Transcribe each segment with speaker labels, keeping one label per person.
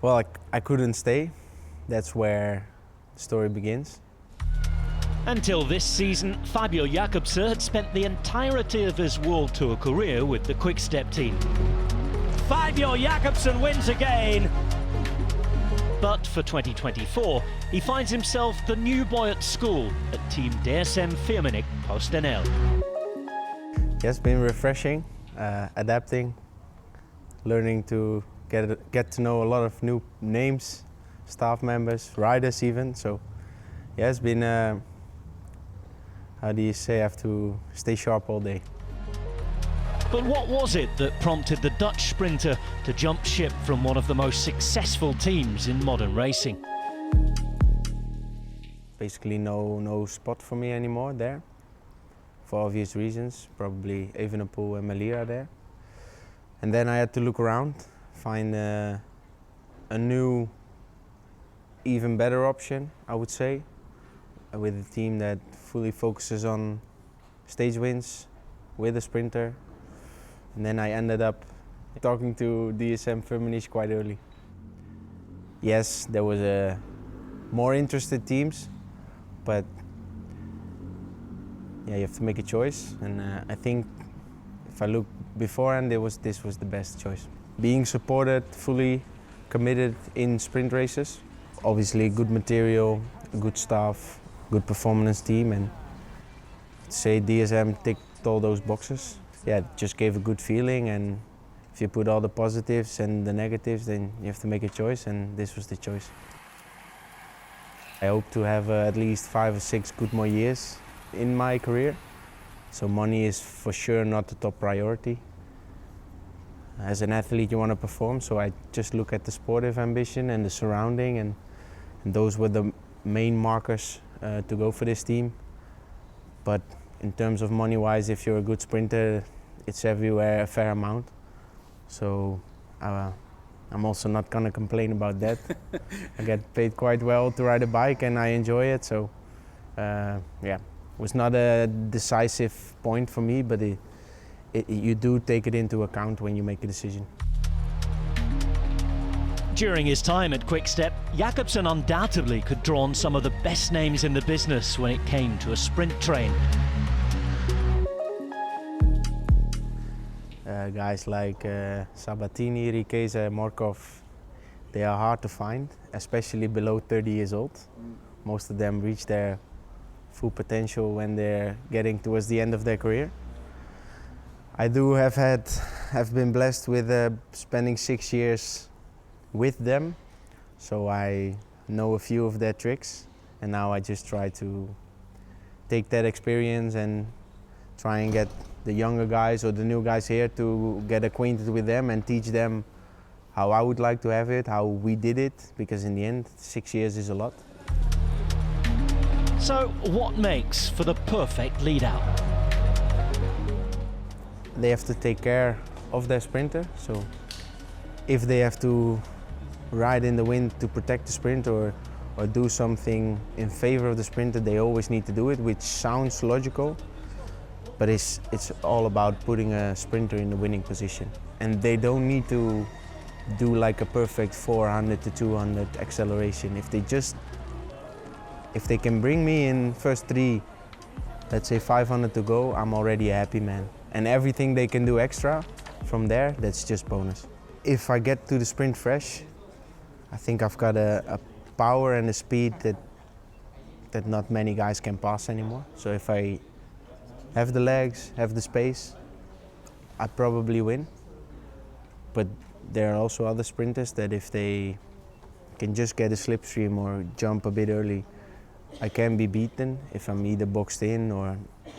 Speaker 1: Well, I couldn't stay. That's where the story begins.
Speaker 2: Until this season, Fabio Jakobsen had spent the entirety of his World Tour career with the Quick-Step team. Fabio Jakobsen wins again! But for 2024, he finds himself the new boy at school at Team dsm-firmenich PostNL.
Speaker 1: It's been refreshing, adapting, learning to get to know a lot of new names, staff members, riders even. So yeah, it's been, how do you say, I have to stay sharp all day.
Speaker 2: But what was it that prompted the Dutch sprinter to jump ship from one of the most successful teams in modern racing?
Speaker 1: Basically no spot for me anymore there, for obvious reasons, probably Evenepoel and Malira there. And then I had to look around, find a new, even better option, I would say, with a team that fully focuses on stage wins with a sprinter. And then I ended up talking to dsm-firmenich quite early. Yes, there was more interested teams, but yeah, you have to make a choice. And I think if I look beforehand, this was the best choice. Being supported, fully committed in sprint races. Obviously good material, good staff, good performance team, and I'd say DSM ticked all those boxes. Yeah, it just gave a good feeling, and if you put all the positives and the negatives, then you have to make a choice, and this was the choice. I hope to have at least 5 or 6 good more years in my career. So money is for sure not the top priority. As an athlete you want to perform, so I just look at the sportive ambition and the surrounding, and those were the main markers to go for this team. But in terms of money-wise, if you're a good sprinter, it's everywhere a fair amount. So I'm also not gonna complain about that. I get paid quite well to ride a bike and I enjoy it. So yeah, it was not a decisive point for me, but you do take it into account when you make a decision.
Speaker 2: During his time at Quick-Step, Jakobsen undoubtedly could draw on some of the best names in the business when it came to a sprint train.
Speaker 1: Guys like Sabatini, Riqueza, Morkov, they are hard to find, especially below 30 years old. Most of them reach their full potential when they're getting towards the end of their career. I do have been blessed with spending 6 years with them, so I know a few of their tricks, and now I just try to take that experience and try and get the younger guys or the new guys here to get acquainted with them and teach them how I would like to have it, how we did it, because in the end 6 years is a lot.
Speaker 2: So what makes for the perfect lead out?
Speaker 1: They have to take care of their sprinter, so if they have to ride in the wind to protect the sprinter or do something in favor of the sprinter, they always need to do it, which sounds logical, but it's all about putting a sprinter in the winning position. And they don't need to do like a perfect 400 to 200 acceleration. If they can bring me in first 3, let's say 500 to go, I'm already a happy man. And everything they can do extra from there, that's just bonus. If I get to the sprint fresh, I think I've got a power and a speed that not many guys can pass anymore. So if I have the legs, have the space, I probably win. But there are also other sprinters that if they can just get a slipstream or jump a bit early, I can be beaten if I'm either boxed in or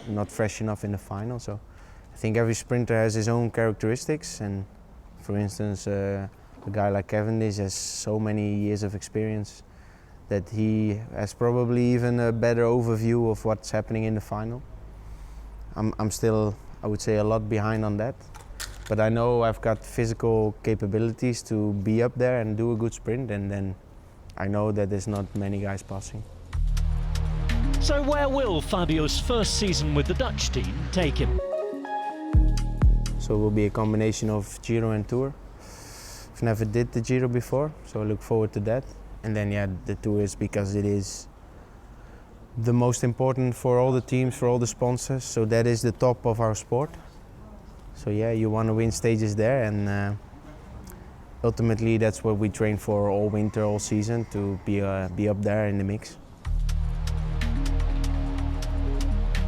Speaker 1: not fresh enough in the final. So I think every sprinter has his own characteristics, and for instance, a guy like Cavendish has so many years of experience that he has probably even a better overview of what's happening in the final. I'm still, I would say, a lot behind on that, but I know I've got physical capabilities to be up there and do a good sprint, and then I know that there's not many guys passing.
Speaker 2: So where will Fabio's first season with the Dutch team take him?
Speaker 1: So it will be a combination of Giro and Tour. I've never did the Giro before, so I look forward to that. And then yeah, the Tours, because it is the most important for all the teams, for all the sponsors. So that is the top of our sport. So yeah, you want to win stages there, and ultimately that's what we train for all winter, all season, to be up there in the mix.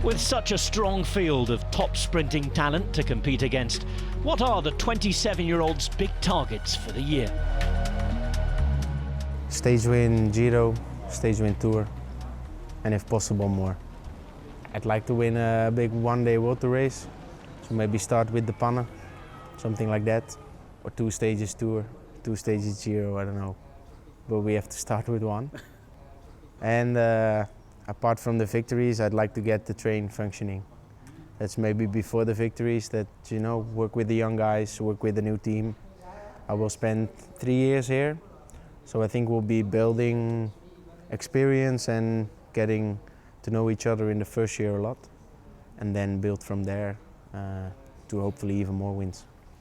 Speaker 2: With such a strong field of top sprinting talent to compete against, what are the 27-year-old's big targets for the year?
Speaker 1: Stage win Giro, stage win Tour, and if possible more. I'd like to win a big one-day Vuelta race, so maybe start with the Panna, something like that, or 2 stages Tour, 2 stages Giro, I don't know, but we have to start with one. And apart from the victories, I'd like to get the train functioning. That's maybe before the victories, that, you know, work with the young guys, work with the new team. I will spend 3 years here, so I think we'll be building experience and getting to know each other in the first year a lot, and then build from there to hopefully even more wins.